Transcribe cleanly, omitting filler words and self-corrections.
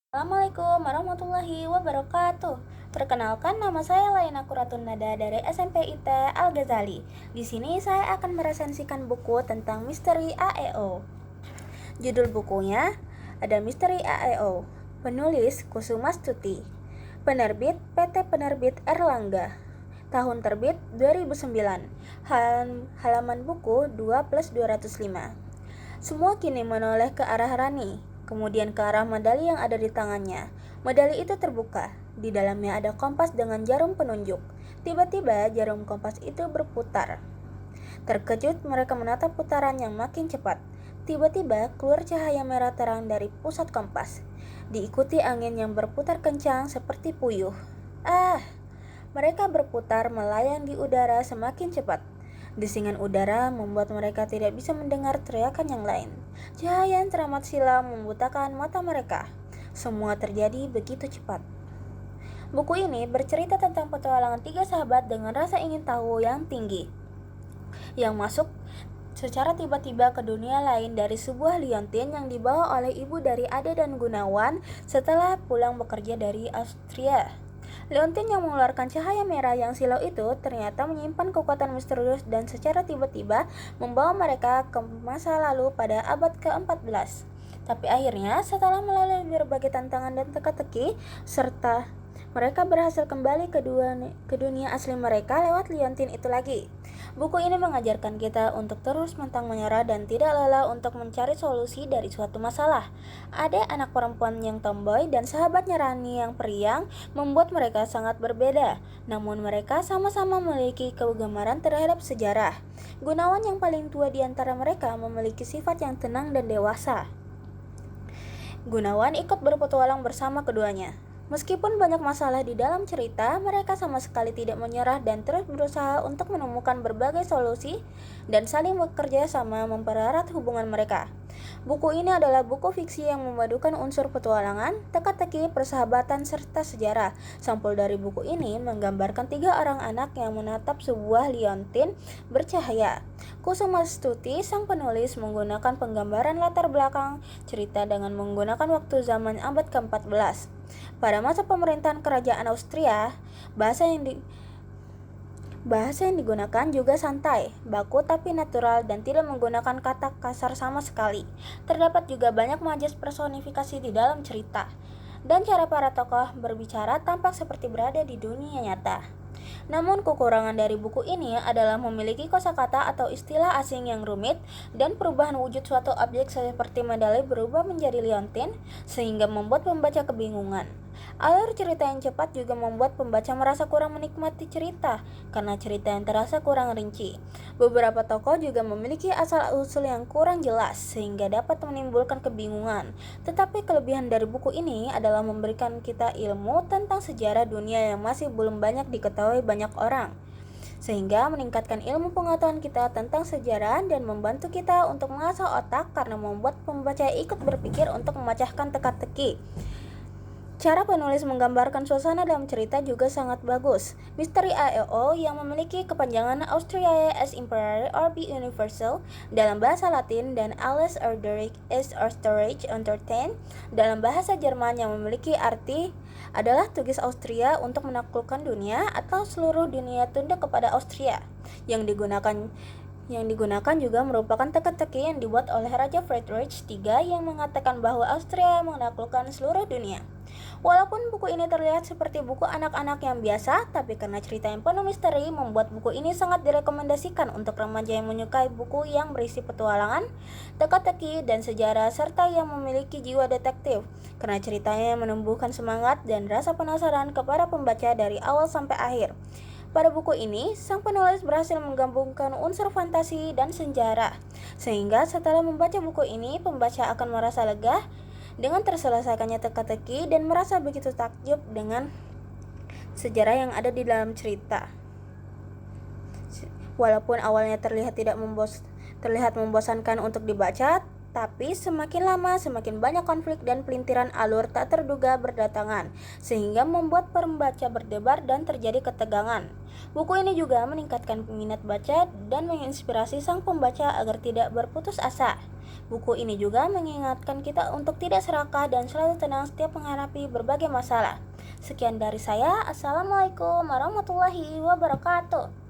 Assalamualaikum warahmatullahi wabarakatuh. Perkenalkan, nama saya Laina Kuratun Nada dari SMP IT Al-Ghazali. Di sini saya akan meresensikan buku tentang misteri AEO. Judul bukunya ada Misteri AEO. Penulis Kusuma Stuti. Penerbit PT Penerbit Erlangga. Tahun terbit 2009. Halaman buku 2+205. Semua kini menoleh ke arah Rani, kemudian ke arah medali yang ada di tangannya. Medali itu terbuka. Di dalamnya ada kompas dengan jarum penunjuk. Tiba-tiba jarum kompas itu berputar. Terkejut, mereka menatap putaran yang makin cepat. Tiba-tiba keluar cahaya merah terang dari pusat kompas, diikuti angin yang berputar kencang seperti puyuh. Ah! Mereka berputar melayang di udara semakin cepat. Desingan udara membuat mereka tidak bisa mendengar teriakan yang lain. Cahaya yang teramat silam membutakan mata mereka. Semua terjadi begitu cepat. Buku ini bercerita tentang petualangan tiga sahabat dengan rasa ingin tahu yang tinggi, yang masuk secara tiba-tiba ke dunia lain dari sebuah liontin yang dibawa oleh ibu dari Ade dan Gunawan setelah pulang bekerja dari Austria. Leontin yang mengeluarkan cahaya merah yang silau itu ternyata menyimpan kekuatan misterius dan secara tiba-tiba membawa mereka ke masa lalu pada abad ke-14. Tapi akhirnya setelah melalui berbagai tantangan dan teka-teki, serta mereka berhasil kembali ke dunia asli mereka lewat liontin itu lagi. Buku ini mengajarkan kita untuk terus pantang menyerah dan tidak lelah untuk mencari solusi dari suatu masalah. Ada anak perempuan yang tomboy dan sahabatnya Rani yang periang membuat mereka sangat berbeda. Namun mereka sama-sama memiliki kegemaran terhadap sejarah. Gunawan yang paling tua di antara mereka memiliki sifat yang tenang dan dewasa. Gunawan ikut berpetualang bersama keduanya. Meskipun banyak masalah di dalam cerita, mereka sama sekali tidak menyerah dan terus berusaha untuk menemukan berbagai solusi dan saling bekerja sama mempererat hubungan mereka. Buku ini adalah buku fiksi yang memadukan unsur petualangan, teka-teki, persahabatan, serta sejarah. Sampul dari buku ini menggambarkan tiga orang anak yang menatap sebuah liontin bercahaya. Kusuma Stuti, sang penulis, menggunakan penggambaran latar belakang cerita dengan menggunakan waktu zaman abad ke-14. Pada masa pemerintahan kerajaan Austria, bahasa yang digunakan juga santai, baku tapi natural dan tidak menggunakan kata kasar sama sekali. Terdapat juga banyak majas personifikasi di dalam cerita, dan cara para tokoh berbicara tampak seperti berada di dunia nyata. Namun kekurangan dari buku ini adalah memiliki kosakata atau istilah asing yang rumit dan perubahan wujud suatu objek seperti medali berubah menjadi liontin sehingga membuat pembaca kebingungan. Alur cerita yang cepat juga membuat pembaca merasa kurang menikmati cerita karena cerita yang terasa kurang rinci. Beberapa tokoh juga memiliki asal-usul yang kurang jelas sehingga dapat menimbulkan kebingungan. Tetapi kelebihan dari buku ini adalah memberikan kita ilmu tentang sejarah dunia yang masih belum banyak diketahui banyak orang, sehingga meningkatkan ilmu pengetahuan kita tentang sejarah dan membantu kita untuk mengasah otak karena membuat pembaca ikut berpikir untuk memecahkan teka-teki. Cara penulis menggambarkan suasana dalam cerita juga sangat bagus. Misteri AEO yang memiliki kepanjangan Austriae as Imperial or Be Universal dalam bahasa Latin dan Alles Erdrich is Österreich Entertain dalam bahasa Jerman yang memiliki arti adalah tugas Austria untuk menaklukkan dunia atau seluruh dunia tunduk kepada Austria. Yang digunakan juga merupakan teka-teki yang dibuat oleh Raja Friedrich III yang mengatakan bahwa Austria menaklukkan seluruh dunia. Walaupun buku ini terlihat seperti buku anak-anak yang biasa, tapi karena cerita yang penuh misteri membuat buku ini sangat direkomendasikan untuk remaja yang menyukai buku yang berisi petualangan, teka-teki, dan sejarah serta yang memiliki jiwa detektif. Karena ceritanya menumbuhkan semangat dan rasa penasaran kepada pembaca dari awal sampai akhir. Pada buku ini, sang penulis berhasil menggabungkan unsur fantasi dan sejarah, sehingga setelah membaca buku ini, pembaca akan merasa lega dengan terselesaikannya teka-teki dan merasa begitu takjub dengan sejarah yang ada di dalam cerita. Walaupun awalnya terlihat membosankan untuk dibaca, tapi semakin lama semakin banyak konflik dan pelintiran alur tak terduga berdatangan, sehingga membuat pembaca berdebar dan terjadi ketegangan. Buku ini juga meningkatkan minat baca dan menginspirasi sang pembaca agar tidak berputus asa. Buku ini juga mengingatkan kita untuk tidak serakah dan selalu tenang setiap menghadapi berbagai masalah. Sekian dari saya. Assalamualaikum warahmatullahi wabarakatuh.